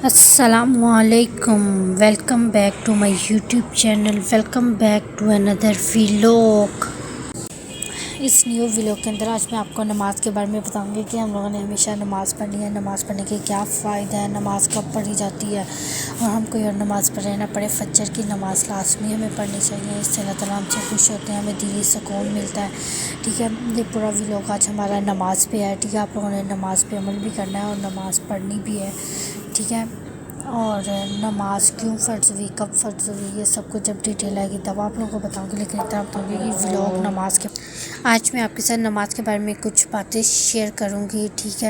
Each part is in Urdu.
السلام علیکم، welcome back to my YouTube channel, welcome back to اندر ویلوگ۔ اس نیو ویلوگ کے اندر آج میں آپ کو نماز کے بارے میں بتاؤں گی کہ ہم لوگوں نے ہمیشہ نماز پڑھنی ہے، نماز پڑھنے کے کیا فائدہ ہے، نماز کب پڑھی جاتی ہے اور ہم کوئی اور نماز پڑھے نہ پڑھے، فجر کی نماز لازمی ہمیں پڑھنی چاہیے، اس سے اللہ تعالیٰ ہم سے خوش ہوتے ہیں، ہمیں دلی سکون ملتا ہے۔ ٹھیک ہے، یہ پورا ویلوگ آج ہمارا نماز پہ ہے۔ ٹھیک ہے، آپ لوگوں نے نماز پہ عمل بھی کرنا ہے اور نماز پڑھنی بھی ہے۔ ٹھیک ہے، اور نماز کیوں فرض ہوئی، کب فرض ہوئی، یہ سب کچھ جب ڈیٹیل آئے گی تب آپ لوگوں کو بتاؤں گی، لیکن اتنا بتاؤں گی کہ ویلوگ نماز کے آج میں آپ کے ساتھ نماز کے بارے میں کچھ باتیں شیئر کروں گی۔ ٹھیک ہے،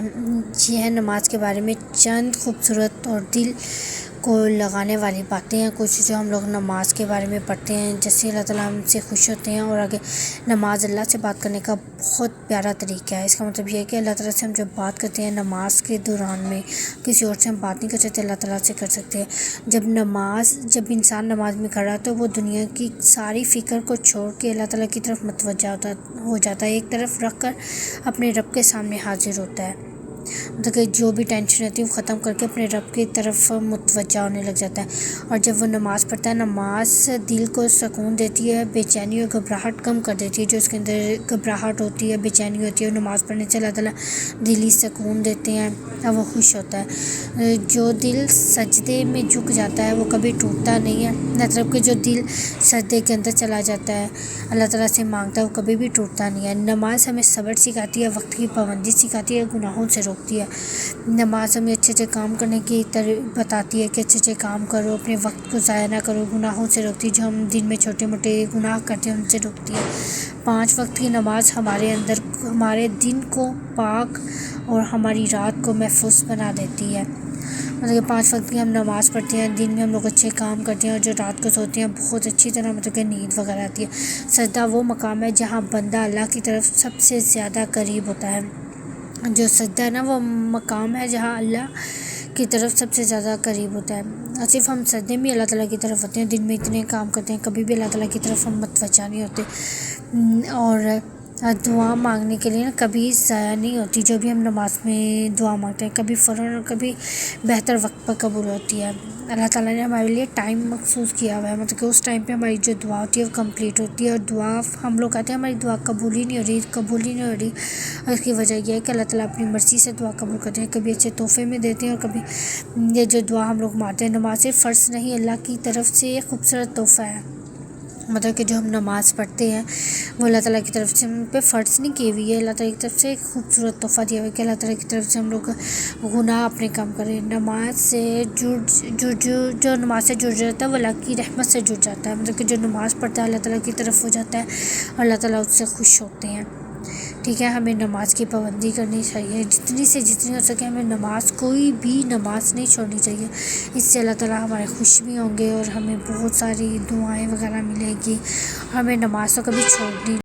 یہ ہے نماز کے بارے میں چند خوبصورت اور دل کو لگانے والی باتیں ہیں، کچھ جو ہم لوگ نماز کے بارے میں پڑھتے ہیں، جس سے اللہ تعالیٰ ہم سے خوش ہوتے ہیں۔ اور آگے نماز اللہ سے بات کرنے کا بہت پیارا طریقہ ہے۔ اس کا مطلب یہ ہے کہ اللہ تعالیٰ سے ہم جب بات کرتے ہیں نماز کے دوران میں، کسی اور سے ہم بات نہیں کر سکتے، اللہ تعالیٰ سے کر سکتے ہیں۔ جب انسان نماز میں کھڑا تو وہ دنیا کی ساری فکر کو چھوڑ کے اللہ تعالیٰ کی طرف متوجہ ہو جاتا ہے، ایک طرف رکھ کر اپنے رب کے سامنے حاضر ہوتا ہے، مطلب کہ جو بھی ٹینشن رہتی ہے وہ ختم کر کے اپنے رب کی طرف متوجہ ہونے لگ جاتا ہے۔ اور جب وہ نماز پڑھتا ہے، نماز دل کو سکون دیتی ہے، بے چینی اور گھبراہٹ کم کر دیتی ہے، جو اس کے اندر گھبراہٹ ہوتی ہے، بے چینی ہوتی ہے، اور نماز پڑھنے سے اللہ تعالیٰ دلی سکون دیتے ہیں اور وہ خوش ہوتا ہے۔ جو دل سجدے میں جھک جاتا ہے وہ کبھی ٹوٹتا نہیں ہے، مطلب کہ جو دل سجدے کے اندر چلا جاتا ہے، اللہ تعالیٰ سے مانگتا ہے، وہ کبھی بھی ٹوٹتا نہیں ہے۔ نماز ہمیں صبر سکھاتی ہے، وقت کی پابندی سکھاتی ہے، گناہوں سے روکتی ہے۔ نماز ہمیں اچھے اچھے کام کرنے کی بتاتی ہے کہ اچھے اچھے کام کرو، اپنے وقت کو ضائع نہ کرو، گناہوں سے روکتی ہے، جو ہم دن میں چھوٹے موٹے گناہ کرتے ہیں ان سے روکتی ہے۔ 5 وقت کی نماز ہمارے دن کو پاک اور ہماری رات کو محفوظ بنا دیتی ہے، مطلب کہ 5 وقت کی ہم نماز پڑھتے ہیں، دن میں ہم لوگ اچھے کام کرتے ہیں، اور جو رات کو سوتے ہیں بہت اچھی طرح، مطلب کہ نیند وغیرہ آتی ہے۔ سجدہ وہ مقام ہے جہاں بندہ اللہ کی طرف سب سے زیادہ قریب ہوتا ہے۔ جو سجدہ ہے نا، وہ مقام ہے جہاں اللہ کی طرف سب سے زیادہ قریب ہوتا ہے۔ اور صرف ہم سجدے میں اللہ تعالیٰ کی طرف ہوتے ہیں، دن میں اتنے کام کرتے ہیں، کبھی بھی اللہ تعالیٰ کی طرف ہم متوجہ نہیں ہوتے۔ اور دعا مانگنے کے لیے نا کبھی ضائع نہیں ہوتی، جو بھی ہم نماز میں دعا مانگتے ہیں کبھی فوراً اور کبھی بہتر وقت پر قبول ہوتی ہے۔ اللہ تعالیٰ نے ہمارے لیے ٹائم مخصوص کیا ہوا ہے، مطلب کہ اس ٹائم پہ ہماری جو دعا ہوتی ہے وہ کمپلیٹ ہوتی ہے۔ اور دعا ہم لوگ کہتے ہیں ہماری دعا قبول ہی نہیں ہو رہی، اور اس کی وجہ یہ ہے کہ اللہ تعالیٰ اپنی مرضی سے دعا قبول کرتے ہیں، کبھی اچھے تحفے میں دیتے ہیں، اور کبھی یہ جو دعا ہم لوگ مانگتے ہیں، نماز فرض نہیں، اللہ کی طرف سے ایک خوبصورت تحفہ ہے، مطلب کہ جو ہم نماز پڑھتے ہیں وہ اللہ تعالیٰ کی طرف سے ہم پہ فرض نہیں کی ہوئی ہے، اللہ تعالیٰ کی طرف سے ایک خوبصورت تحفہ دیا ہوا ہے کہ اللہ تعالیٰ کی طرف سے ہم لوگ گناہ اپنے کم کریں۔ نماز سے جو نماز سے جڑ جاتا ہے وہ اللہ کی رحمت سے جڑ جاتا ہے، مطلب کہ جو نماز پڑھتا ہے اللہ تعالیٰ کی طرف ہو جاتا ہے اور اللہ تعالیٰ اس سے خوش ہوتے ہیں۔ ٹھیک ہے، ہمیں نماز کی پابندی کرنی چاہیے، جتنی سے جتنی ہو سکے ہمیں نماز، کوئی بھی نماز نہیں چھوڑنی چاہیے، اس سے اللہ تعالیٰ ہمارے خوش بھی ہوں گے اور ہمیں بہت ساری دعائیں وغیرہ ملے گی۔ ہمیں نماز تو کبھی چھوڑنی